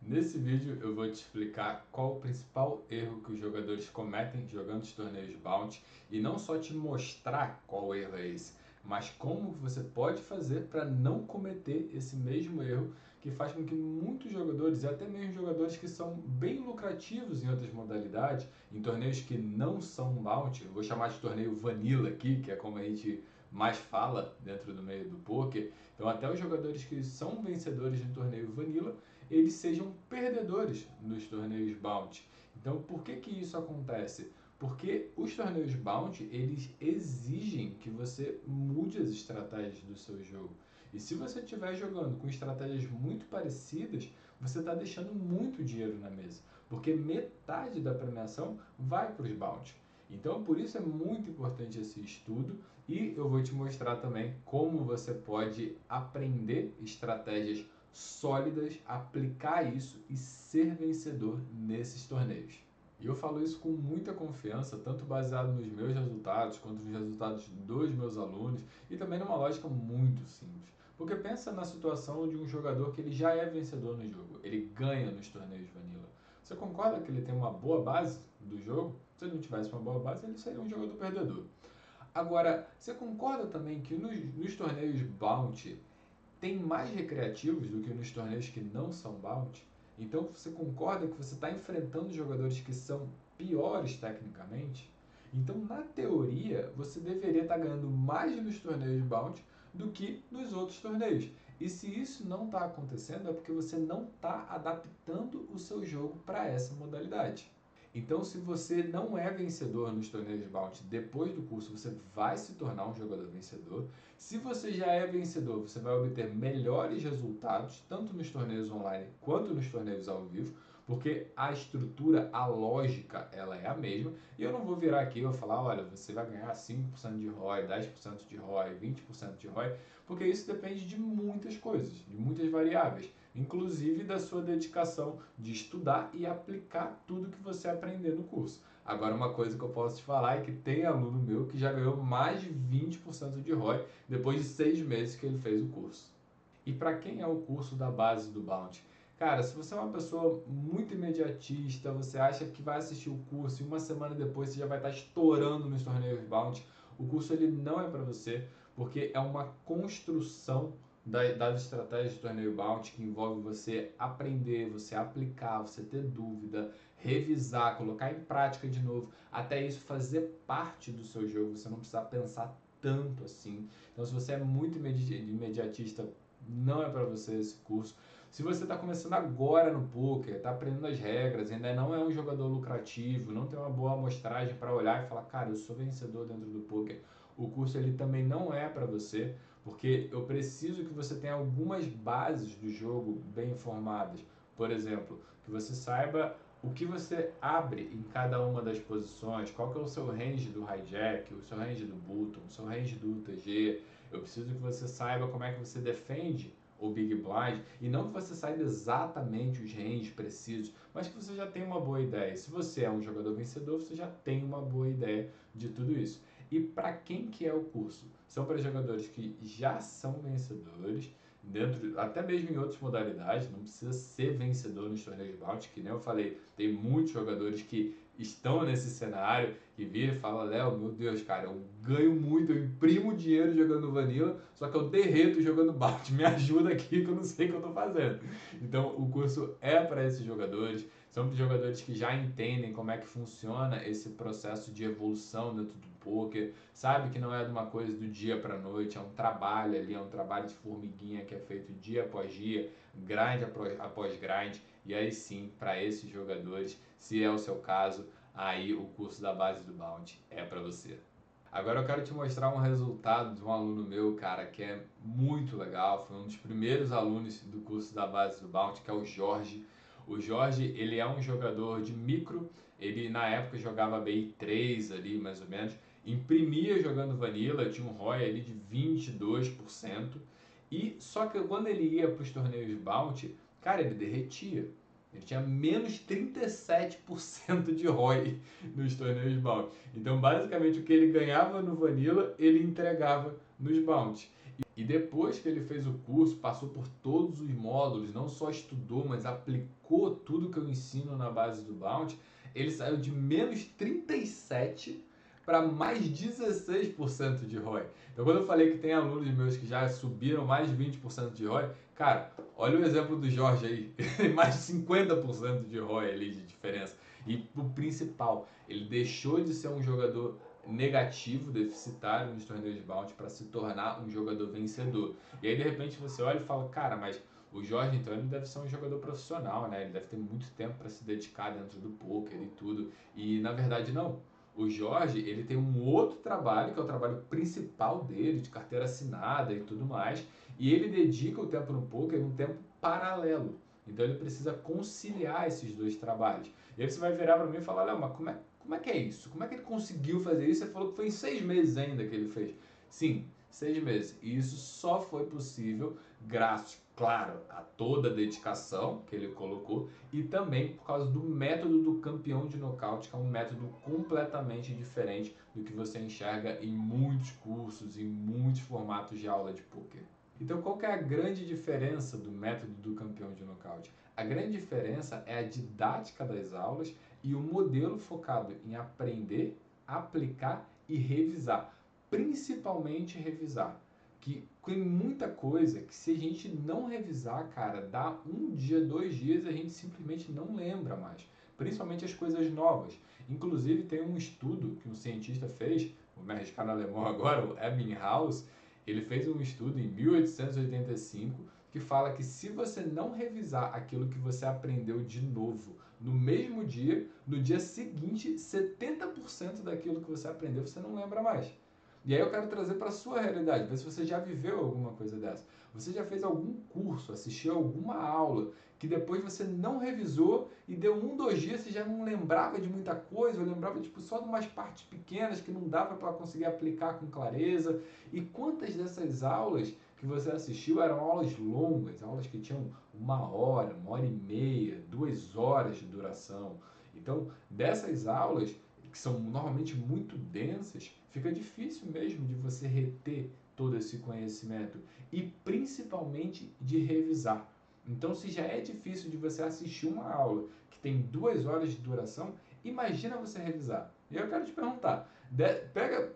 Nesse vídeo eu vou te explicar qual o principal erro que os jogadores cometem jogando os torneios Bounty e não só te mostrar qual erro é esse, mas como você pode fazer para não cometer esse mesmo erro que faz com que muitos jogadores, e até mesmo jogadores que são bem lucrativos em outras modalidades, em torneios que não são Bounty, eu vou chamar de torneio Vanilla aqui, que é como a gente mais fala dentro do meio do poker. Então até os jogadores que são vencedores em torneio Vanilla eles sejam perdedores nos torneios Bounty. Então, por que isso acontece? Porque os torneios Bounty, eles exigem que você mude as estratégias do seu jogo. E se você estiver jogando com estratégias muito parecidas, você está deixando muito dinheiro na mesa. Porque metade da premiação vai para os Bounty. Então, por isso é muito importante esse estudo e eu vou te mostrar também como você pode aprender estratégias sólidas, aplicar isso e ser vencedor nesses torneios. E eu falo isso com muita confiança, tanto baseado nos meus resultados, quanto nos resultados dos meus alunos, e também numa lógica muito simples. Porque pensa na situação de um jogador que ele já é vencedor no jogo, ele ganha nos torneios Vanilla. Você concorda que ele tem uma boa base do jogo? Se ele não tivesse uma boa base, ele seria um jogador perdedor. Agora, você concorda também que nos torneios Bounty tem mais recreativos do que nos torneios que não são Bounty? Então você concorda que você está enfrentando jogadores que são piores tecnicamente? Então, na teoria, você deveria estar ganhando mais nos torneios Bounty do que nos outros torneios. E se isso não está acontecendo, é porque você não está adaptando o seu jogo para essa modalidade. Então, se você não é vencedor nos torneios Bounty depois do curso, você vai se tornar um jogador vencedor. Se você já é vencedor, você vai obter melhores resultados, tanto nos torneios online quanto nos torneios ao vivo, porque a estrutura, a lógica, ela é a mesma. E eu não vou virar aqui e vou falar, olha, você vai ganhar 5% de ROI, 10% de ROI, 20% de ROI, porque isso depende de muitas coisas, de muitas variáveis, inclusive da sua dedicação de estudar e aplicar tudo que você aprender no curso. Agora, uma coisa que eu posso te falar é que tem aluno meu que já ganhou mais de 20% de ROI depois de 6 meses que ele fez o curso. E para quem é o curso da base do Bounty? Cara, se você é uma pessoa muito imediatista, você acha que vai assistir o curso e uma semana depois você já vai estar estourando nos torneios Bounty, o curso ele não é para você, porque é uma construção das estratégias do torneio Bounty que envolve você aprender, você aplicar, você ter dúvida, revisar, colocar em prática de novo, até isso fazer parte do seu jogo, você não precisa pensar tanto assim. Então, se você é muito imediatista, não é para você esse curso. Se você está começando agora no poker, está aprendendo as regras, ainda não é um jogador lucrativo, não tem uma boa amostragem para olhar e falar, cara, eu sou vencedor dentro do poker, o curso ele também não é para você, porque eu preciso que você tenha algumas bases do jogo bem informadas. Por exemplo, que você saiba o que você abre em cada uma das posições, qual que é o seu range do hijack, o seu range do button, o seu range do UTG. Eu preciso que você saiba como é que você defende o Big Blind, e não que você saiba exatamente os ranges precisos, mas que você já tem uma boa ideia. Se você é um jogador vencedor, você já tem uma boa ideia de tudo isso. E para quem que é o curso? São para jogadores que já são vencedores, dentro, até mesmo em outras modalidades, não precisa ser vencedor nos torneios Bounty, que nem eu falei, tem muitos jogadores que estão nesse cenário e vira e fala, Léo, meu Deus, cara, eu ganho muito, eu imprimo dinheiro jogando Vanilla, só que eu derreto jogando Bounty, me ajuda aqui que eu não sei o que eu tô fazendo. Então o curso é para esses jogadores, são jogadores que já entendem como é que funciona esse processo de evolução dentro do poker, sabe que não é de uma coisa do dia para noite, é um trabalho ali, é um trabalho de formiguinha que é feito dia após dia, grind após grind, e aí sim, para esses jogadores, se é o seu caso, aí o curso da base do Bounty é para você. Agora eu quero te mostrar um resultado de um aluno meu, cara, que é muito legal. Foi um dos primeiros alunos do curso da base do Bounty, que é o Jorge. O Jorge, ele é um jogador de micro. Ele, na época, jogava BI3 ali, mais ou menos. Imprimia jogando Vanilla, tinha um ROI ali de 22%. E só que quando ele ia para os torneios de Bounty, cara, ele derretia. Ele tinha menos 37% de ROI nos torneios de Bounty. Então, basicamente, o que ele ganhava no Vanilla, ele entregava nos Bounty. E depois que ele fez o curso, passou por todos os módulos, não só estudou, mas aplicou tudo que eu ensino na base do Bounty, ele saiu de menos 37 para mais 16% de ROI. Então, quando eu falei que tem alunos meus que já subiram mais de 20% de ROI, cara, olha o exemplo do Jorge aí, mais de 50% de ROI ali de diferença. E o principal, ele deixou de ser um jogador negativo, deficitário nos torneios de Bounty para se tornar um jogador vencedor. E aí de repente você olha e fala, cara, mas o Jorge então ele deve ser um jogador profissional, né? Ele deve ter muito tempo para se dedicar dentro do poker e tudo. E na verdade não. O Jorge, ele tem um outro trabalho, que é o trabalho principal dele, de carteira assinada e tudo mais, e ele dedica o tempo no poker num tempo paralelo. Então ele precisa conciliar esses dois trabalhos. E aí você vai virar para mim e falar, Léo, mas como é que é isso? Como é que ele conseguiu fazer isso? Você falou que foi em 6 meses ainda que ele fez. Sim, 6 meses. E isso só foi possível graças, claro, a toda a dedicação que ele colocou e também por causa do método do campeão de nocaute, que é um método completamente diferente do que você enxerga em muitos cursos, em muitos formatos de aula de poker. Então, qual que é a grande diferença do método do campeão de nocaute? A grande diferença é a didática das aulas e o modelo focado em aprender, aplicar e revisar. Principalmente revisar. Que tem muita coisa que se a gente não revisar, cara, dá um dia, 2 dias, a gente simplesmente não lembra mais. Principalmente as coisas novas. Inclusive tem um estudo que um cientista fez, vou me arriscar no alemão agora, o Ebbinghaus, ele fez um estudo em 1885 que fala que se você não revisar aquilo que você aprendeu de novo no mesmo dia, no dia seguinte, 70% daquilo que você aprendeu você não lembra mais. E aí eu quero trazer para a sua realidade, ver se você já viveu alguma coisa dessa. Você já fez algum curso, assistiu alguma aula, que depois você não revisou e deu 1, 2 dias, você já não lembrava de muita coisa, ou lembrava tipo, só de umas partes pequenas que não dava para conseguir aplicar com clareza. E quantas dessas aulas que você assistiu eram aulas longas, aulas que tinham 1 hora, 1 hora e meia, 2 horas de duração. Então, dessas aulas, que são normalmente muito densas, fica difícil mesmo de você reter todo esse conhecimento e principalmente de revisar. Então, se já é difícil de você assistir uma aula que tem 2 horas de duração, imagina você revisar. E eu quero te perguntar,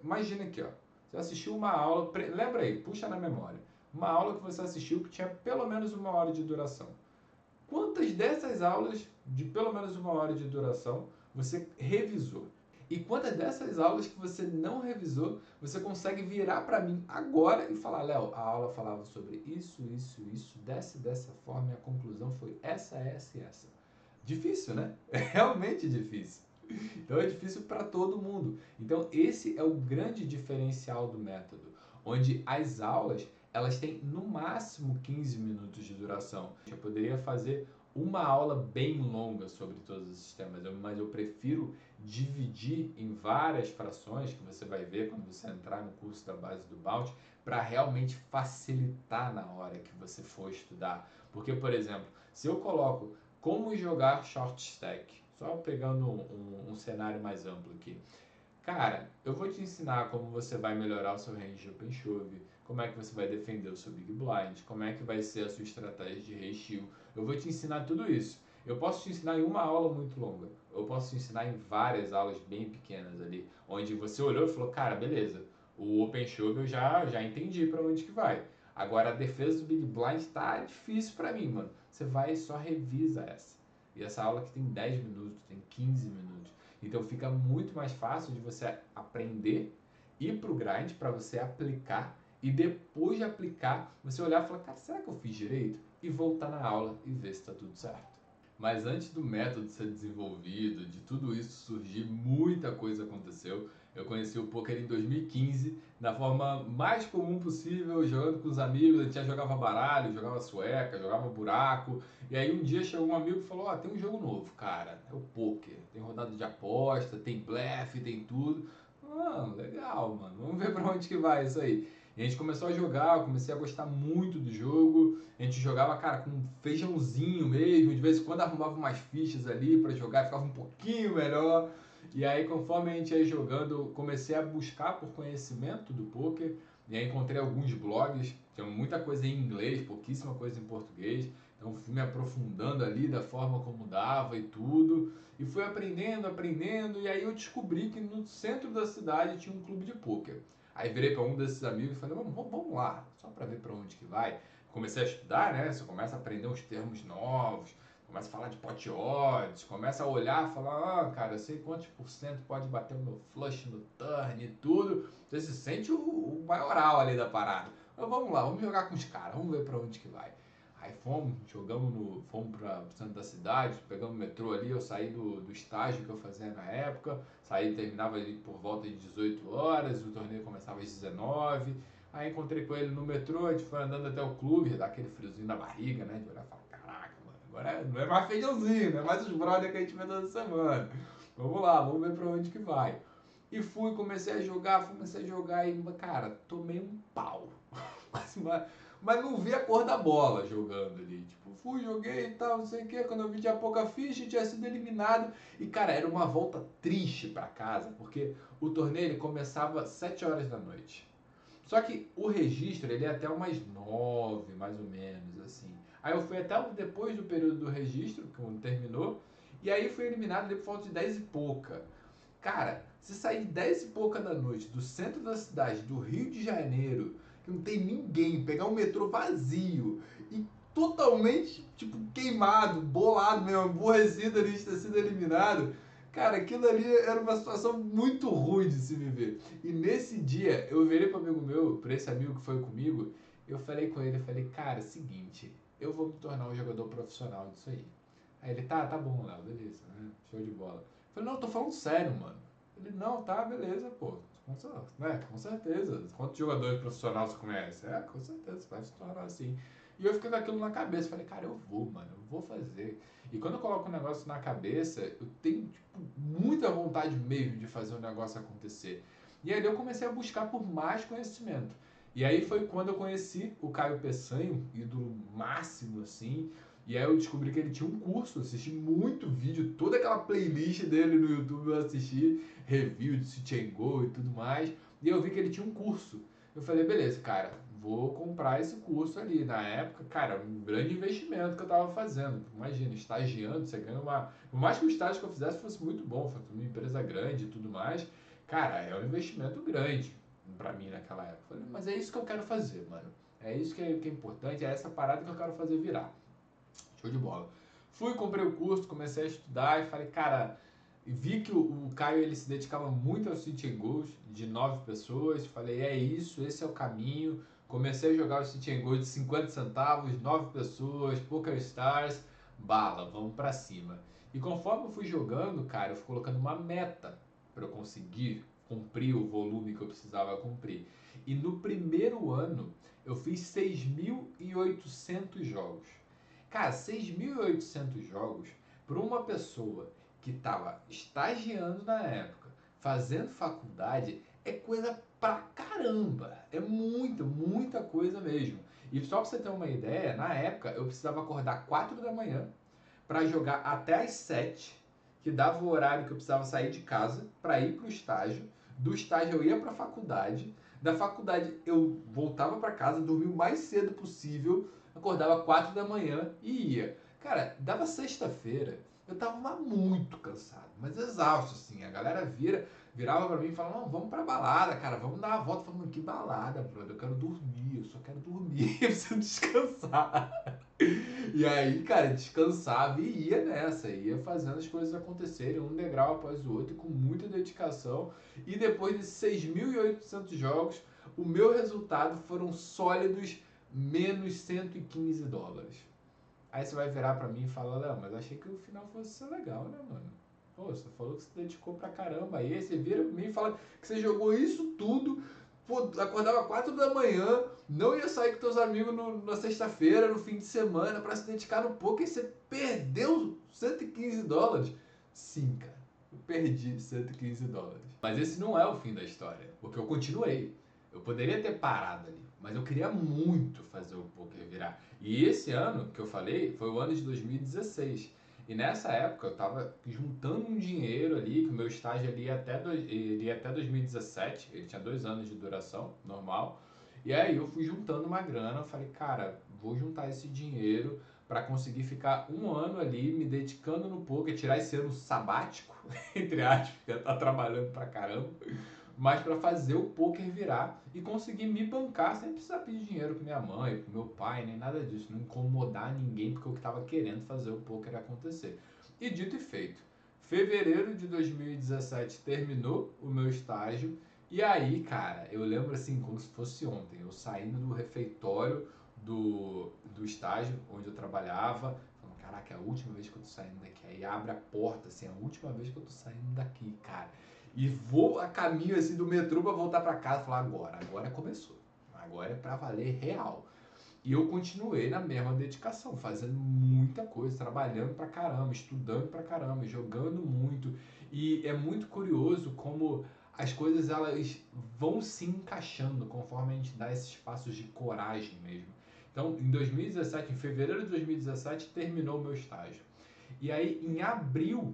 imagina aqui, ó, você assistiu uma aula, lembra aí, puxa na memória, uma aula que você assistiu que tinha pelo menos 1 hora de duração. Quantas dessas aulas de pelo menos 1 hora de duração você revisou? E quantas dessas aulas que você não revisou, você consegue virar para mim agora e falar, Léo, a aula falava sobre isso, dessa forma e a conclusão foi essa e essa. Difícil, né? É realmente difícil. Então é difícil para todo mundo. Então esse é o grande diferencial do método, onde as aulas elas têm no máximo 15 minutos de duração. Eu poderia fazer uma aula bem longa sobre todos esses temas, mas eu prefiro dividir em várias frações, que você vai ver quando você entrar no curso da base do Bounty, para realmente facilitar na hora que você for estudar. Porque, por exemplo, se eu coloco como jogar short stack, só pegando um cenário mais amplo aqui. Cara, eu vou te ensinar como você vai melhorar o seu range de open shove, como é que você vai defender o seu big blind, como é que vai ser a sua estratégia de ratio. Eu vou te ensinar tudo isso. Eu posso te ensinar em uma aula muito longa, eu posso te ensinar em várias aulas bem pequenas ali, onde você olhou e falou, cara, beleza, o open shove eu já entendi para onde que vai. Agora a defesa do big blind tá difícil para mim, mano. Você vai e só revisa essa. E essa aula que tem 10 minutos, tem 15 minutos. Então fica muito mais fácil de você aprender, ir para o grind para você aplicar e depois de aplicar, você olhar e falar, cara, será que eu fiz direito? E voltar na aula e ver se está tudo certo. Mas antes do método ser desenvolvido, de tudo isso surgir, muita coisa aconteceu. Eu conheci o poker em 2015, da forma mais comum possível, jogando com os amigos. A gente já jogava baralho, jogava sueca, jogava buraco. E aí um dia chegou um amigo e falou, tem um jogo novo, cara, é o poker. Tem rodada de aposta, tem blefe, tem tudo. Legal, mano, vamos ver pra onde que vai isso aí. E a gente começou a jogar, eu comecei a gostar muito do jogo. A gente jogava, cara, com um feijãozinho mesmo. De vez em quando arrumava umas fichas ali pra jogar, ficava um pouquinho melhor. E aí, conforme a gente ia jogando, eu comecei a buscar por conhecimento do poker. E aí encontrei alguns blogs, tinha muita coisa em inglês, pouquíssima coisa em português. Então fui me aprofundando ali da forma como dava e tudo. E fui aprendendo, e aí eu descobri que no centro da cidade tinha um clube de pôquer. Aí virei para um desses amigos e falei, vamos lá, só para ver para onde que vai. Comecei a estudar, né? Você começa a aprender uns termos novos, começa a falar de pot odds, começa a olhar e falar, cara, eu sei quantos por cento pode bater o meu flush no turn e tudo. Você se sente o maioral ali da parada. Mas vamos lá, vamos jogar com os caras, vamos ver para onde que vai. Aí fomos para o centro da cidade, pegamos o metrô ali, eu saí do estágio que eu fazia na época, terminava ali por volta de 18 horas, o torneio começava às 19. Aí encontrei com ele no metrô, a gente foi andando até o clube, dá aquele friozinho na barriga, né, de olhar e falar, caraca, mano, agora não é mais feijãozinho, não é mais os brothers que a gente vê toda semana. Vamos lá, vamos ver pra onde que vai. E comecei a jogar e, cara, tomei um pau. Mas não vi a cor da bola jogando ali. Tipo, joguei e tal, não sei o que. Quando eu vi tinha pouca ficha, tinha sido eliminado. E, cara, era uma volta triste pra casa, porque o torneio ele começava às 7 horas da noite. Só que o registro, ele é até umas 9, mais ou menos, assim. Aí eu fui até depois do período do registro, quando terminou, e aí fui eliminado ali por falta de 10 e pouca. Cara, se sair 10 e pouca da noite do centro da cidade, do Rio de Janeiro, que não tem ninguém, pegar um metrô vazio e totalmente, tipo, queimado, bolado mesmo, aborrecido ali de ter sido eliminado, cara, aquilo ali era uma situação muito ruim de se viver. E nesse dia, eu virei para amigo meu, para esse amigo que foi comigo, eu falei com ele, eu falei, cara, seguinte, eu vou me tornar um jogador profissional disso aí. Aí ele, tá bom, Léo, beleza, né? Show de bola. Eu falei, não, eu tô falando sério, mano. Ele, não, tá, beleza, pô. Com certeza. Quantos jogadores profissionais você conhece? É, com certeza, você vai se tornar assim. E eu fiquei com aquilo na cabeça. Falei, cara, eu vou, mano, eu vou fazer. E quando eu coloco um negócio na cabeça, eu tenho, tipo, muita vontade mesmo de fazer o negócio acontecer. E aí eu comecei a buscar por mais conhecimento. E aí foi quando eu conheci o Caio Peçanho, ídolo máximo, assim. E aí eu descobri que ele tinha um curso, assisti muito vídeo, toda aquela playlist dele no YouTube eu assisti, review de Sit and Go e tudo mais. E eu vi que ele tinha um curso. Eu falei, beleza, cara, vou comprar esse curso ali. Na época, cara, um grande investimento que eu tava fazendo. Imagina, estagiando, você ganha uma... Por mais que o estágio que eu fizesse fosse muito bom, fosse uma empresa grande e tudo mais, cara, é um investimento grande pra mim naquela época. Eu falei, mas é isso que eu quero fazer, mano. É isso que é importante, é essa parada que eu quero fazer virar. Show de bola. Fui, comprei o curso, comecei a estudar e falei, cara, vi que o Caio ele se dedicava muito ao City and Goals de 9 pessoas. Falei, é isso, esse é o caminho. Comecei a jogar o City and Goals de 50 centavos, 9 pessoas, Poker Stars, bala, vamos pra cima. E conforme eu fui jogando, cara, eu fui colocando uma meta para eu conseguir cumprir o volume que eu precisava cumprir. E no primeiro ano eu fiz 6.800 jogos. Cara, 6.800 jogos para uma pessoa que estava estagiando na época, fazendo faculdade, é coisa pra caramba. É muita coisa mesmo. E só pra você ter uma ideia, na época eu precisava acordar 4 da manhã para jogar até as 7, que dava o horário que eu precisava sair de casa para ir pro estágio. Do estágio eu ia pra faculdade. Da faculdade eu voltava para casa, dormia o mais cedo possível, acordava 4 da manhã e ia. Cara, dava sexta-feira, eu tava muito cansado, mas exausto, assim. A galera virava pra mim e falava, não, vamos pra balada, cara, vamos dar uma volta. Eu falava, que balada, brother, eu quero dormir, eu só quero dormir, eu preciso descansar. E aí, cara, descansava e ia nessa, ia fazendo as coisas acontecerem, um degrau após o outro, com muita dedicação. E depois de 6.800 jogos, o meu resultado foram sólidos menos 115 dólares. Aí você vai virar pra mim e falar, Léo, mas achei que o final fosse ser legal, né, mano? Pô, você falou que você dedicou pra caramba. Aí você vira pra mim e fala que você jogou isso tudo, pô, acordava 4 da manhã, não ia sair com teus amigos na sexta-feira, no fim de semana, pra se dedicar no poker e você perdeu 115 dólares. Sim, cara, eu perdi 115 dólares. Mas esse não é o fim da história, porque eu continuei. Eu poderia ter parado ali, mas eu queria muito fazer o poker virar. E esse ano que eu falei foi o ano de 2016. E nessa época eu tava juntando um dinheiro ali, que o meu estágio ali ia até 2017, ele tinha 2 anos de duração, normal. E aí eu fui juntando uma grana, eu falei, cara, vou juntar esse dinheiro para conseguir ficar um ano ali me dedicando no poker, tirar esse ano sabático, entre aspas, porque tá trabalhando pra caramba, mas para fazer o poker virar e conseguir me bancar sem precisar pedir dinheiro para minha mãe, para meu pai, nem nada disso, não incomodar ninguém porque eu estava querendo fazer o poker acontecer. E dito e feito, fevereiro de 2017 terminou o meu estágio e aí, cara, eu lembro assim como se fosse ontem, eu saindo do refeitório do estágio onde eu trabalhava, falando, caraca, é a última vez que eu tô saindo daqui. Aí abre a porta, assim, é a última vez que eu tô saindo daqui, cara. E vou a caminho assim do metrô para voltar para casa e falar, agora começou. Agora é para valer real. E eu continuei na mesma dedicação, fazendo muita coisa, trabalhando pra caramba, estudando pra caramba, jogando muito. E é muito curioso como as coisas elas vão se encaixando conforme a gente dá esses passos de coragem mesmo. Então, em 2017, em fevereiro de 2017, terminou o meu estágio. E aí, em abril,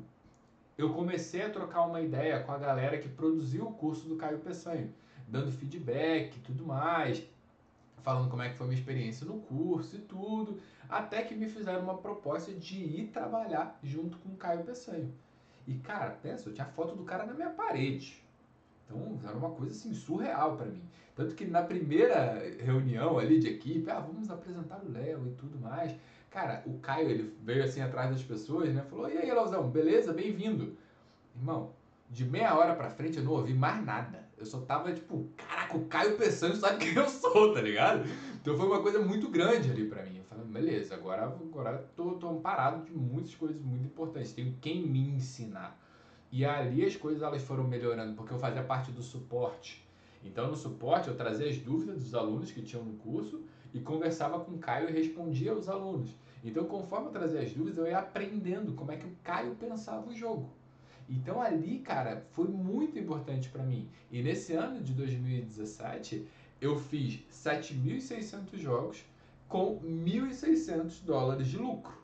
eu comecei a trocar uma ideia com a galera que produziu o curso do Caio Peçanha, dando feedback e tudo mais, falando como é que foi a minha experiência no curso e tudo, até que me fizeram uma proposta de ir trabalhar junto com o Caio Peçanha. E cara, pensa, eu tinha foto do cara na minha parede. Então era uma coisa assim surreal para mim. Tanto que na primeira reunião ali de equipe, vamos apresentar o Léo e tudo mais. Cara, o Caio ele veio assim atrás das pessoas, né? Falou: "E aí, Leozão, beleza? Bem-vindo". Irmão, de meia hora pra frente eu não ouvi mais nada. Eu só tava tipo, caraca, o Caio Peçanha sabe quem eu sou, tá ligado? Então foi uma coisa muito grande ali pra mim. Eu falei, beleza, agora tô amparado de muitas coisas muito importantes. Tenho quem me ensinar. E ali as coisas elas foram melhorando, porque eu fazia parte do suporte. Então no suporte eu trazia as dúvidas dos alunos que tinham no curso e conversava com o Caio e respondia aos alunos. Então conforme eu trazia as dúvidas, eu ia aprendendo como é que o Caio pensava o jogo. Então ali, cara, foi muito importante para mim. E nesse ano de 2017, eu fiz 7.600 jogos com US$ 1.600 de lucro.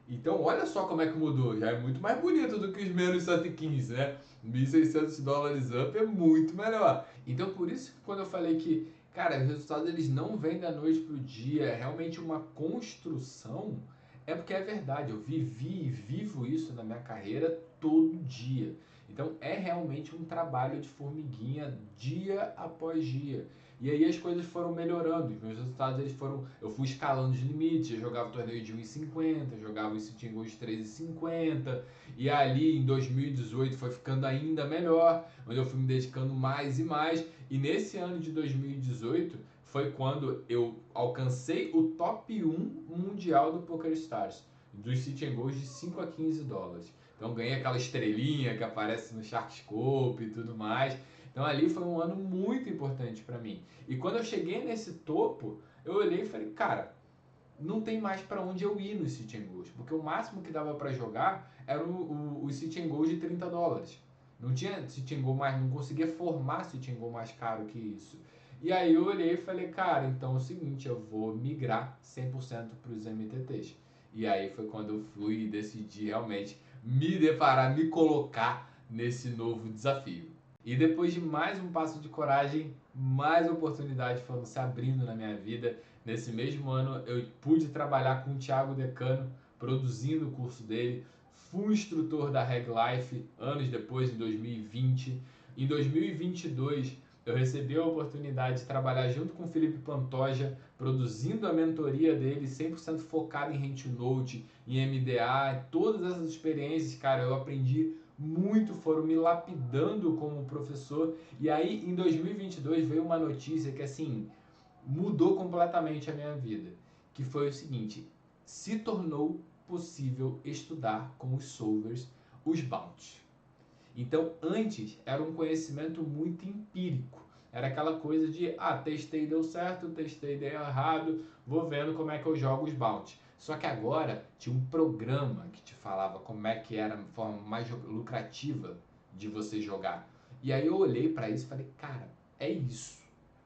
Então, olha só como é que mudou. Já é muito mais bonito do que os menos 115, né? US$ 1.600 up é muito melhor. Então, por isso que quando eu falei que, cara, os resultados eles não vêm da noite pro dia, é realmente uma construção, é porque é verdade. Eu vivi e vivo isso na minha carreira todo dia. Então, é realmente um trabalho de formiguinha dia após dia. E aí as coisas foram melhorando, os meus resultados eles foram, eu fui escalando os limites, eu jogava torneio de 1,50, jogava o City Gold de 3,50, e ali em 2018 foi ficando ainda melhor, onde eu fui me dedicando mais e mais, e nesse ano de 2018 foi quando eu alcancei o top 1 mundial do PokerStars, dos City Gold de 5 a US$ 15. Então ganhei aquela estrelinha que aparece no Sharkscope e tudo mais. Então ali foi um ano muito importante para mim. E quando eu cheguei nesse topo, eu olhei e falei, cara, não tem mais para onde eu ir no City Gold, porque o máximo que dava para jogar era o City Gold de US$ 30. Não tinha City Gold mais, não conseguia formar City Gold mais caro que isso. E aí eu olhei e falei, cara, então é o seguinte, eu vou migrar 100% para os MTTs. E aí foi quando eu fui e decidi realmente me deparar, me colocar nesse novo desafio. E depois de mais um passo de coragem, mais oportunidades foram se abrindo na minha vida. Nesse mesmo ano, eu pude trabalhar com o Thiago Decano, produzindo o curso dele. Fui instrutor da Reg Life anos depois, em 2020. Em 2022, eu recebi a oportunidade de trabalhar junto com o Felipe Pantoja, produzindo a mentoria dele, 100% focado em Rent to Note, em MDA, todas essas experiências, cara, eu aprendi muito, foram me lapidando como professor. E aí, em 2022, veio uma notícia que, assim, mudou completamente a minha vida, que foi o seguinte, se tornou possível estudar com os solvers os bounties. Então, antes, era um conhecimento muito empírico. Era aquela coisa de, testei deu certo, testei deu errado, vou vendo como é que eu jogo os bounties. Só que agora tinha um programa que te falava como é que era a forma mais lucrativa de você jogar. E aí eu olhei para isso e falei, cara, é isso.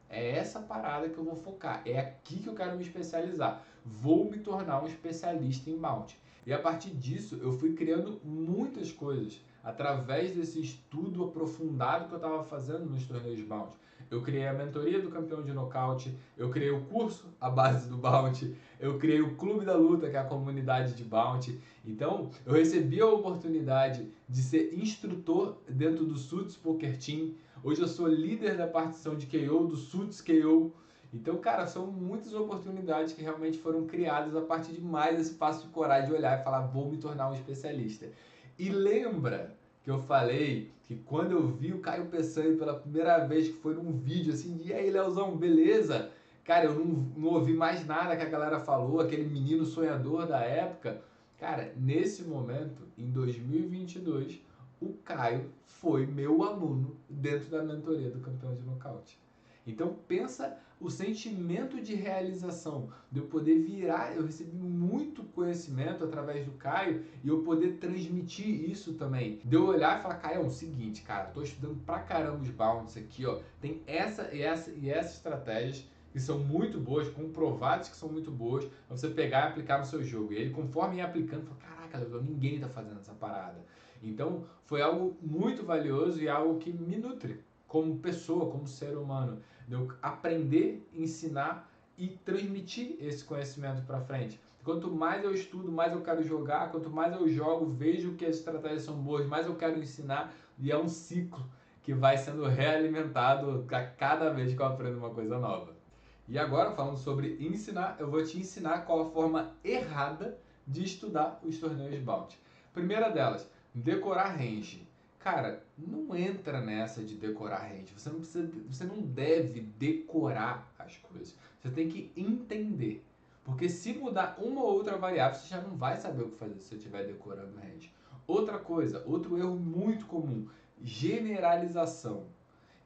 É essa parada que eu vou focar. É aqui que eu quero me especializar. Vou me tornar um especialista em bounty. E a partir disso, eu fui criando muitas coisas através desse estudo aprofundado que eu estava fazendo nos torneios Bounty. Eu criei a mentoria do campeão de nocaute, eu criei o curso à base do Bounty, eu criei o Clube da Luta, que é a comunidade de Bounty. Então, eu recebi a oportunidade de ser instrutor dentro do Suits Poker Team. Hoje eu sou líder da partição de KO, do Suits KO. Então, cara, são muitas oportunidades que realmente foram criadas a partir de mais esse passo de coragem de olhar e falar, vou me tornar um especialista. E lembra que eu falei que quando eu vi o Caio Peçanha pela primeira vez, que foi num vídeo assim, e aí, Leozão, beleza? Cara, eu não ouvi mais nada que a galera falou, aquele menino sonhador da época. Cara, nesse momento, em 2022, o Caio foi meu aluno dentro da mentoria do campeão de nocaute. Então pensa o sentimento de realização, de eu poder virar, eu recebi muito conhecimento através do Caio e eu poder transmitir isso também. De eu olhar e falar, Caio, é o seguinte, cara, tô estudando pra caramba os bounties aqui, ó, tem essa e essa estratégias que são muito boas, comprovadas que são muito boas, pra você pegar e aplicar no seu jogo. E ele, conforme ia aplicando, falou, caraca, ninguém tá fazendo essa parada. Então, foi algo muito valioso e algo que me nutre como pessoa, como ser humano, de eu aprender, ensinar e transmitir esse conhecimento para frente. Quanto mais eu estudo, mais eu quero jogar, quanto mais eu jogo, vejo que as estratégias são boas, mais eu quero ensinar, e é um ciclo que vai sendo realimentado a cada vez que eu aprendo uma coisa nova. E agora, falando sobre ensinar, eu vou te ensinar qual a forma errada de estudar os torneios Bounty. Primeira delas, decorar range. Cara, não entra nessa de decorar range. Você não deve decorar as coisas. Você tem que entender. Porque se mudar uma ou outra variável, você já não vai saber o que fazer se você estiver decorando range. Outra coisa, outro erro muito comum, generalização.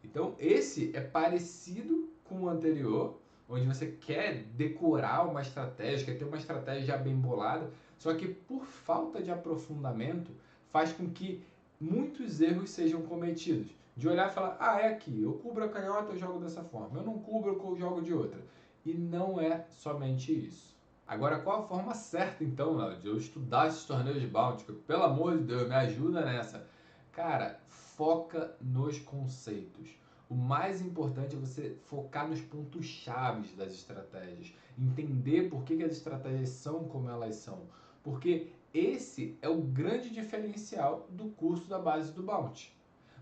Então, esse é parecido com o anterior, onde você quer decorar uma estratégia, quer ter uma estratégia já bem bolada, só que por falta de aprofundamento, faz com que muitos erros sejam cometidos. De olhar e falar, ah, é aqui, eu cubro a canhota, eu jogo dessa forma, eu não cubro, eu jogo de outra. E não é somente isso. Agora, qual a forma certa, então, Léo, de eu estudar esses torneios de Bounty? Pelo amor de Deus, me ajuda nessa. Cara, foca nos conceitos. O mais importante é você focar nos pontos chaves das estratégias, entender por que as estratégias são como elas são, porque esse é o grande diferencial do curso da base do Bounty.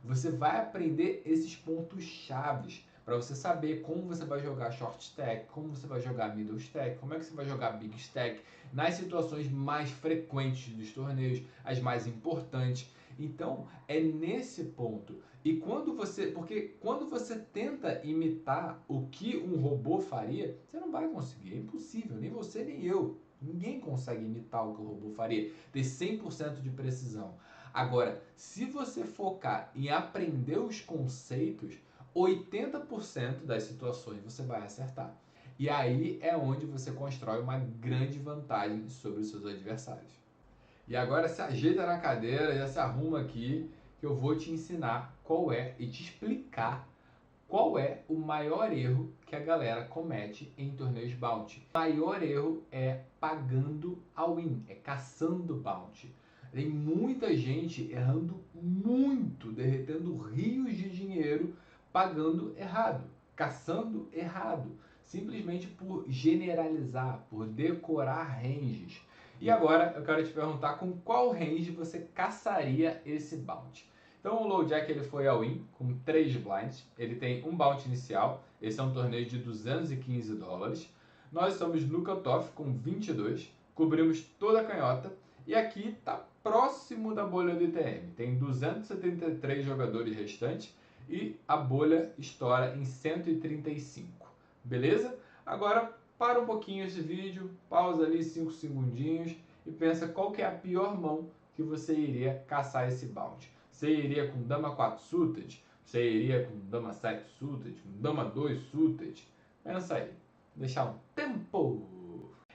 Você vai aprender esses pontos chaves para você saber como você vai jogar short stack, como você vai jogar middle stack, como é que você vai jogar big stack nas situações mais frequentes dos torneios, as mais importantes. Então, é nesse ponto. E porque quando você tenta imitar o que um robô faria, você não vai conseguir, é impossível, nem você nem eu. Ninguém consegue imitar o que o robô faria, ter 100% de precisão. Agora, se você focar em aprender os conceitos, 80% das situações você vai acertar. E aí é onde você constrói uma grande vantagem sobre os seus adversários. E agora se ajeita na cadeira, já se arruma aqui, que eu vou te ensinar qual é e te explicar qual é o maior erro que a galera comete em torneios Bounty. O maior erro é pagando all-in, é caçando Bounty. Tem muita gente errando muito, derretendo rios de dinheiro, pagando errado, caçando errado, simplesmente por generalizar, por decorar ranges. E agora eu quero te perguntar com qual range você caçaria esse bounty. Então o Low Jack ele foi all-in com 3 blinds, ele tem um bounty inicial, esse é um torneio de $215. Nós estamos no cutoff com 22, cobrimos toda a canhota e aqui está próximo da bolha do ITM. Tem 273 jogadores restantes e a bolha estoura em 135. Beleza? Agora para um pouquinho esse vídeo, pausa ali 5 segundinhos e pensa qual que é a pior mão que você iria caçar esse bounty. Você iria com dama 4 suited? Você iria com dama 7 suited? Com dama 2 suited? Pensa aí. Vou deixar um tempo.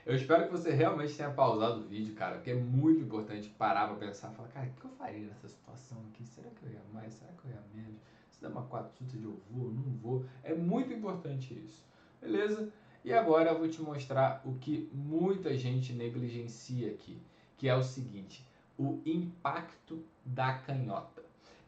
Eu espero que você realmente tenha pausado o vídeo, cara, porque é muito importante parar pra pensar, falar, cara, o que eu faria nessa situação aqui? Será que eu ia mais? Será que eu ia menos? Se dama 4 suited eu vou, não vou? É muito importante isso. Beleza? E agora eu vou te mostrar o que muita gente negligencia aqui, que é o seguinte: o impacto da canhota.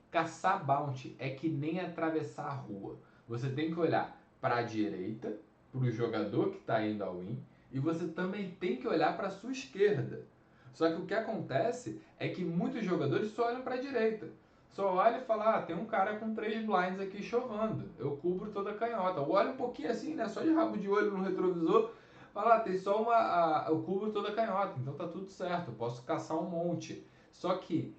Caçar bounty é que nem atravessar a rua. Você tem que olhar para a direita, para o jogador que está indo ao win, e você também tem que olhar para a sua esquerda. Só que o que acontece é que muitos jogadores só olham para a direita. Só olha e fala, tem um cara com 3 blinds aqui chovando, eu cubro toda a canhota. Ou olha um pouquinho assim, né, só de rabo de olho no retrovisor, fala, tem só eu cubro toda a canhota, então tá tudo certo, eu posso caçar um monte. Só que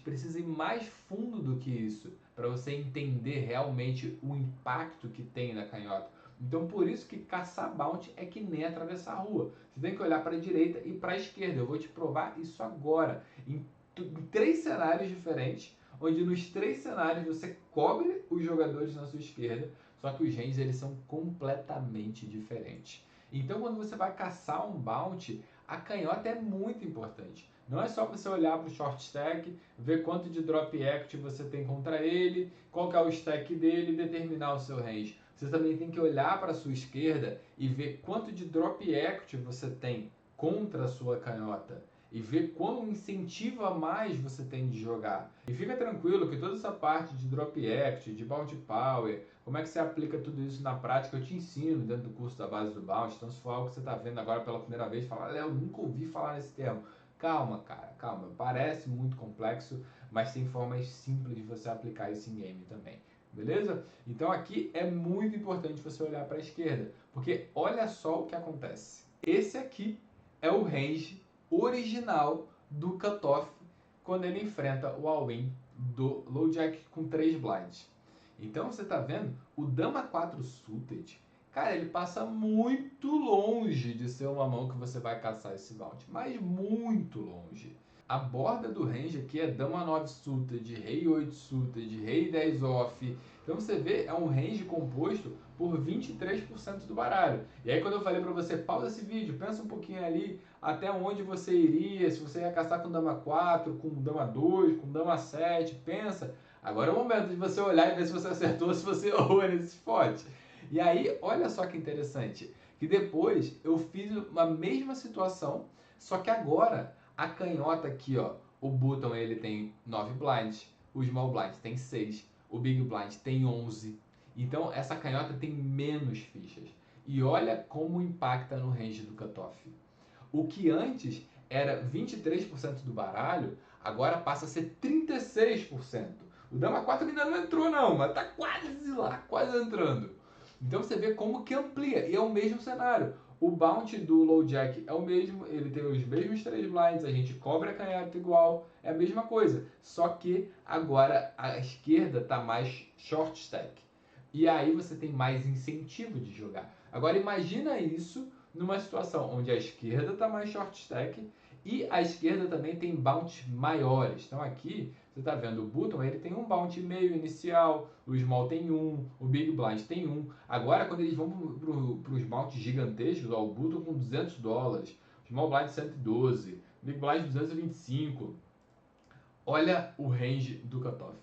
precisa ir mais fundo do que isso, para você entender realmente o impacto que tem na canhota. Então por isso que caçar bounty é que nem atravessar a rua. Você tem que olhar para a direita e para a esquerda. Eu vou te provar isso agora, em 3 cenários diferentes, onde nos 3 cenários você cobre os jogadores na sua esquerda, só que os ranges eles são completamente diferentes. Então quando você vai caçar um bounty, a canhota é muito importante. Não é só você olhar para o short stack, ver quanto de drop equity você tem contra ele, qual que é o stack dele e determinar o seu range. Você também tem que olhar para a sua esquerda e ver quanto de drop equity você tem contra a sua canhota e ver quão incentivo a mais você tem de jogar. E fica tranquilo que toda essa parte de drop equity, de bounty power, como é que você aplica tudo isso na prática, eu te ensino dentro do curso da base do bounty. Então se for algo que você está vendo agora pela primeira vez, fala, Léo, nunca ouvi falar nesse termo. Calma, cara, calma. Parece muito complexo, mas tem formas simples de você aplicar isso em game também. Beleza? Então aqui é muito importante você olhar para a esquerda, porque olha só o que acontece. Esse aqui é o range original do cutoff quando ele enfrenta o all-in do low jack com 3 blinds. Então você está vendo, o dama 4 suited, cara, ele passa muito longe de ser uma mão que você vai caçar esse bounty, mas muito longe. A borda do range aqui é dama 9 suited, rei 8 suited, rei 10 off. Então você vê, é um range composto por 23% do baralho. E aí quando eu falei para você, pausa esse vídeo, pensa um pouquinho ali até onde você iria, se você ia caçar com dama 4, com dama 2, com dama 7, pensa. Agora é o momento de você olhar e ver se você acertou ou se você errou nesse spot. E aí, olha só que interessante, que depois eu fiz a mesma situação, só que agora a canhota aqui, ó, o button ele tem 9 blinds, o small blind tem 6, o big blind tem 11. Então essa canhota tem menos fichas. E olha como impacta no range do cutoff. O que antes era 23% do baralho, agora passa a ser 36%. O dama 4 ainda não entrou não, mas tá quase lá, quase entrando. Então você vê como que amplia, e é o mesmo cenário. O bounty do low jack é o mesmo, ele tem os mesmos 3 blinds, a gente cobre a canhota igual, é a mesma coisa. Só que agora a esquerda está mais short stack. E aí você tem mais incentivo de jogar. Agora imagina isso numa situação onde a esquerda está mais short stack e a esquerda também tem bounty maiores. Então aqui você está vendo o button, ele tem um bounty meio inicial, o small tem 1, o big blind tem 1. Agora quando eles vão para os bounties gigantescos, ó, o button com $200, o small blind 112, o big blind 225. Olha o range do cutoff.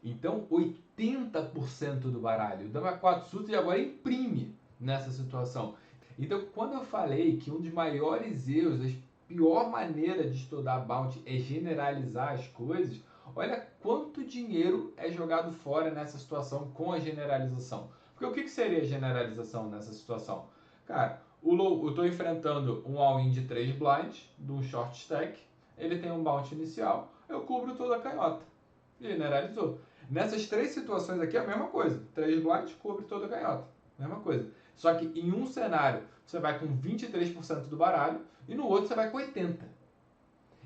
Então 80% do baralho, o dama 4 suited agora imprime nessa situação. Então, quando eu falei que um dos maiores erros, a pior maneira de estudar bounty é generalizar as coisas, olha quanto dinheiro é jogado fora nessa situação com a generalização. Porque o que seria generalização nessa situação? Cara, eu estou enfrentando um all-in de 3 blinds, de um short stack, ele tem um bounty inicial, eu cubro toda a canhota. Generalizou. Nessas 3 situações aqui é a mesma coisa. 3 blinds, cobre toda a canhota. Mesma coisa. Só que em um cenário você vai com 23% do baralho e no outro você vai com 80%.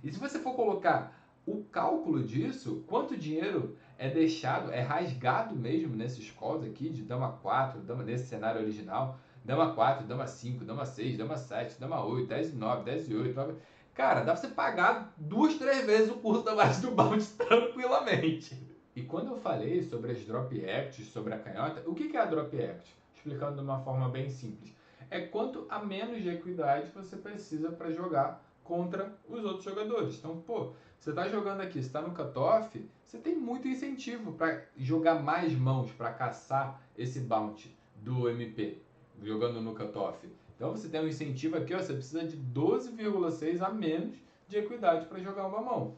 E se você for colocar o cálculo disso, quanto dinheiro é deixado, é rasgado mesmo nesses calls aqui de dama 4, nesse cenário original, dama 4, dama 5, dama 6, dama 7, dama 8, 10 e 9, 10 e 8, 9... Cara, dá pra você pagar 2, 3 vezes o curso da base do bounty tranquilamente. E quando eu falei sobre as drop equities, sobre a canhota, o que é a drop equity? Explicando de uma forma bem simples. É quanto a menos de equidade você precisa para jogar contra os outros jogadores. Então, pô, você está jogando aqui, você está no cutoff, você tem muito incentivo para jogar mais mãos, para caçar esse bounty do MP, jogando no cutoff. Então você tem um incentivo aqui, ó, você precisa de 12,6 a menos de equidade para jogar uma mão.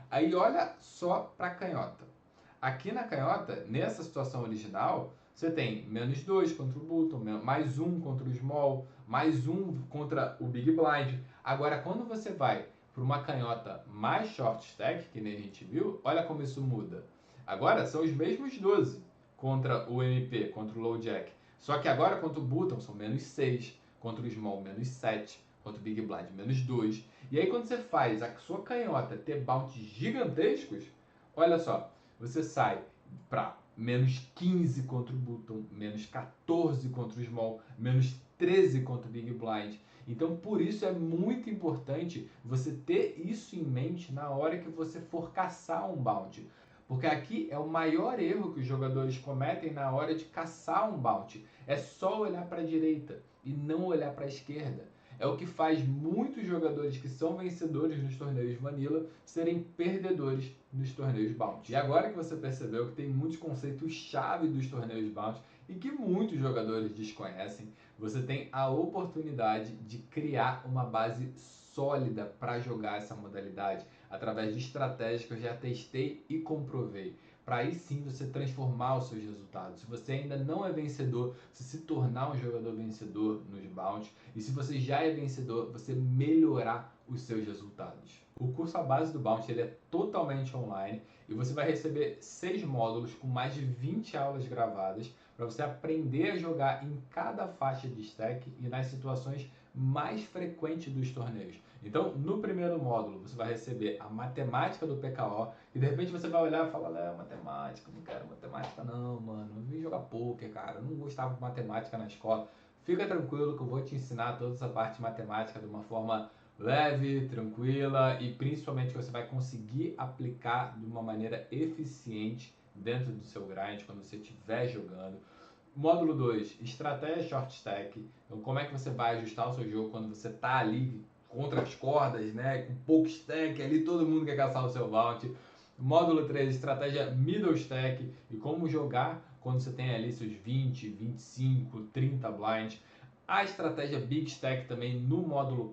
Aí olha só para a canhota. Aqui na canhota, nessa situação original, você tem menos 2 contra o button, mais 1 contra o small, mais 1 contra o big blind. Agora, quando você vai para uma canhota mais short stack, que nem a gente viu, olha como isso muda. Agora são os mesmos 12 contra o MP, contra o low jack. Só que agora contra o button são menos 6, contra o small menos 7, contra o big blind menos 2. E aí quando você faz a sua canhota ter bounties gigantescos, olha só, você sai para menos 15 contra o button, menos 14 contra o small, menos 13 contra o big blind. Então, por isso é muito importante você ter isso em mente na hora que você for caçar um bounty. Porque aqui é o maior erro que os jogadores cometem na hora de caçar um bounty. É só olhar para a direita e não olhar para a esquerda. É o que faz muitos jogadores que são vencedores nos torneios Vanilla serem perdedores nos torneios Bounty. E agora que você percebeu que tem muitos conceitos-chave dos torneios Bounty e que muitos jogadores desconhecem, você tem a oportunidade de criar uma base sólida para jogar essa modalidade através de estratégias que eu já testei e comprovei. Para aí sim você transformar os seus resultados. Se você ainda não é vencedor, você se tornar um jogador vencedor nos bounty. E se você já é vencedor, você melhorar os seus resultados. O curso A Base do Bounty ele é totalmente online e você vai receber 6 módulos com mais de 20 aulas gravadas para você aprender a jogar em cada faixa de stack e nas situações mais frequentes dos torneios. Então, no primeiro módulo, você vai receber a matemática do PKO e de repente você vai olhar e falar, matemática, não quero matemática não, mano, eu vim jogar poker, cara, eu não gostava de matemática na escola. Fica tranquilo que eu vou te ensinar toda essa parte de matemática de uma forma leve, tranquila e principalmente que você vai conseguir aplicar de uma maneira eficiente dentro do seu grind quando você estiver jogando. Módulo 2, estratégia short stack. Então, como é que você vai ajustar o seu jogo quando você está ali contra as cordas, né? Com pouco stack, ali todo mundo quer caçar o seu bounty. Módulo 3, estratégia middle stack e como jogar quando você tem ali seus 20, 25, 30 blinds. A estratégia Big Stack também no módulo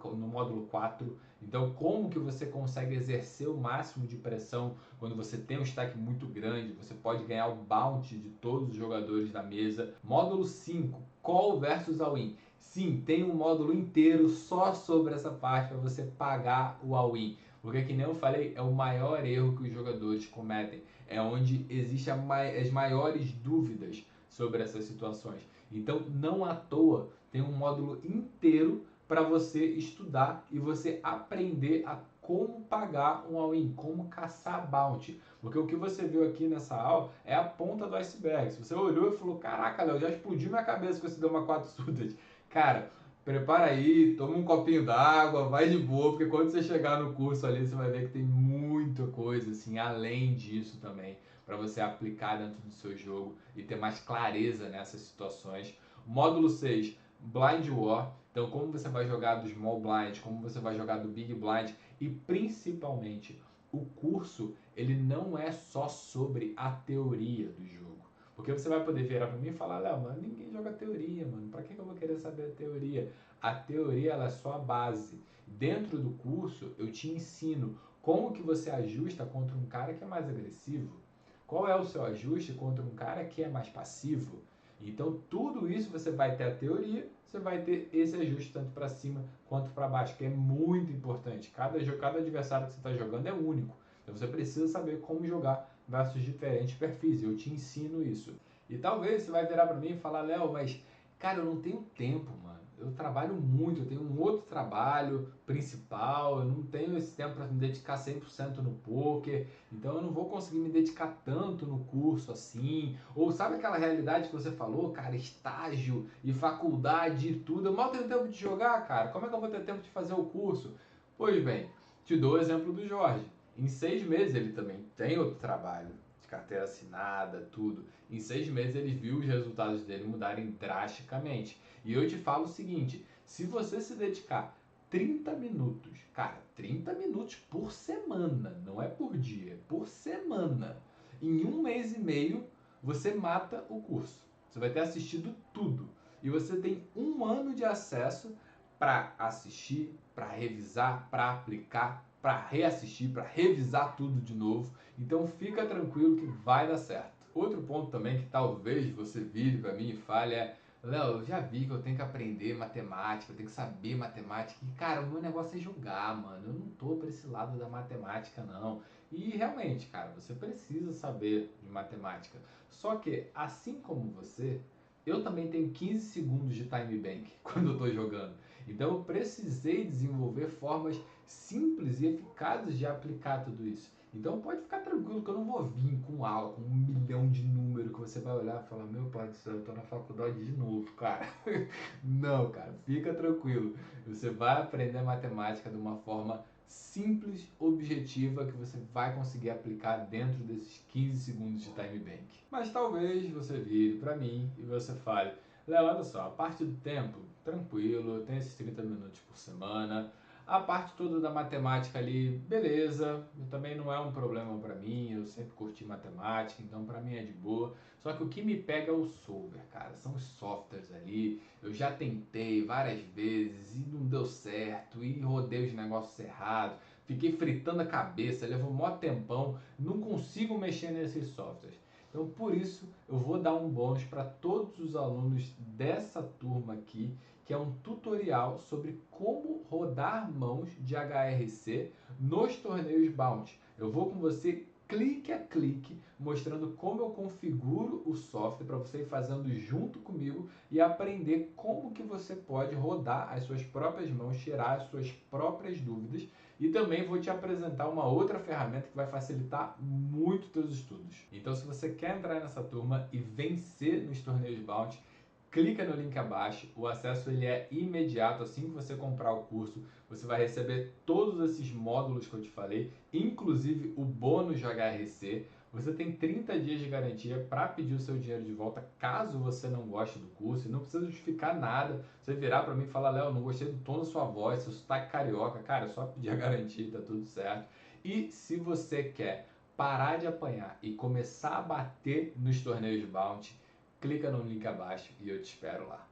4. Então, como que você consegue exercer o máximo de pressão quando você tem um stack muito grande, você pode ganhar o bounty de todos os jogadores da mesa. Módulo 5, Call versus All-in. Sim, tem um módulo inteiro só sobre essa parte para você pagar o all-in. Porque, que nem eu falei, é o maior erro que os jogadores cometem. É onde existem as maiores dúvidas sobre essas situações. Então, não à toa, tem um módulo inteiro para você estudar e você aprender a como pagar um all-in, como caçar bounty. Porque o que você viu aqui nessa aula é a ponta do iceberg. Se você olhou e falou, caraca, Léo, já explodiu minha cabeça com esse Dama 4 Suited. Cara, prepara aí, toma um copinho d'água, vai de boa, porque quando você chegar no curso ali, você vai ver que tem muita coisa, assim, além disso também, para você aplicar dentro do seu jogo e ter mais clareza nessas situações. Módulo 6, Blind War. Então, como você vai jogar do Small Blind, como você vai jogar do Big Blind e principalmente o curso, ele não é só sobre a teoria do jogo. Porque você vai poder virar para mim e falar, Léo, mas ninguém joga teoria, mano. Para que eu vou querer saber a teoria? A teoria, ela é só a base. Dentro do curso, eu te ensino como que você ajusta contra um cara que é mais agressivo. Qual é o seu ajuste contra um cara que é mais passivo? Então, tudo isso você vai ter a teoria, você vai ter esse ajuste tanto para cima quanto para baixo, que é muito importante. Cada adversário que você está jogando é único. Então, você precisa saber como jogar versus diferentes perfis. Eu te ensino isso. E talvez você vai virar para mim e falar, Léo, mas cara, eu não tenho tempo, mano. Eu trabalho muito, eu tenho um outro trabalho principal, eu não tenho esse tempo para me dedicar 100% no poker, então eu não vou conseguir me dedicar tanto no curso assim. Ou sabe aquela realidade que você falou, cara, estágio e faculdade e tudo, eu mal tenho tempo de jogar, cara, como é que eu vou ter tempo de fazer o curso? Pois bem, te dou o exemplo do Jorge. Em 6 meses ele também tem outro trabalho, de carteira assinada, tudo. Em 6 meses ele viu os resultados dele mudarem drasticamente. E eu te falo o seguinte, se você se dedicar 30 minutos, cara, 30 minutos por semana, não é por dia, por semana. Em 1 mês e meio, você mata o curso. Você vai ter assistido tudo. e você tem 1 ano de acesso para assistir, para revisar, para aplicar, para reassistir, para revisar tudo de novo. Então fica tranquilo que vai dar certo. Outro ponto também que talvez você vire para mim e fale é: Léo, eu já vi que eu tenho que aprender matemática, eu tenho que saber matemática. E cara, o meu negócio é jogar, mano. Eu não tô para esse lado da matemática, não. E realmente, cara, você precisa saber de matemática. Só que, assim como você, eu também tenho 15 segundos de time bank quando eu tô jogando. Então eu precisei desenvolver formas simples e eficazes de aplicar tudo isso. Então pode ficar tranquilo que eu não vou vir com aula, com 1 milhão de números que você vai olhar e falar: meu pai do céu, eu tô na faculdade de novo, cara. Não, cara, fica tranquilo. Você vai aprender matemática de uma forma simples, objetiva, que você vai conseguir aplicar dentro desses 15 segundos de time bank. Mas talvez você vire para mim e você fale: Léo, olha só, a parte do tempo, tranquilo, eu tenho esses 30 minutos por semana. A parte toda da matemática ali, beleza, também não é um problema para mim, eu sempre curti matemática, então para mim é de boa. Só que o que me pega é o solver, cara, são os softwares ali. Eu já tentei várias vezes e não deu certo, e rodei os negócios errados, fiquei fritando a cabeça, levou mó tempão, não consigo mexer nesses softwares. Então, por isso, eu vou dar um bônus para todos os alunos dessa turma aqui, que é um tutorial sobre como rodar mãos de HRC nos torneios Bounty. Eu vou com você clique a clique, mostrando como eu configuro o software para você ir fazendo junto comigo e aprender como que você pode rodar as suas próprias mãos, tirar as suas próprias dúvidas. E também vou te apresentar uma outra ferramenta que vai facilitar muito os teus estudos. Então, se você quer entrar nessa turma e vencer nos torneios Bounty, clica no link abaixo. O acesso ele é imediato. Assim que você comprar o curso, você vai receber todos esses módulos que eu te falei, inclusive o bônus de HRC. Você tem 30 dias de garantia para pedir o seu dinheiro de volta caso você não goste do curso. E não precisa justificar nada. Você virar para mim e falar: Léo, não gostei do tom da sua voz, seu sotaque carioca. Cara, é só pedir a garantia e tá tudo certo. E se você quer parar de apanhar e começar a bater nos torneios Bounty, clica no link abaixo e eu te espero lá.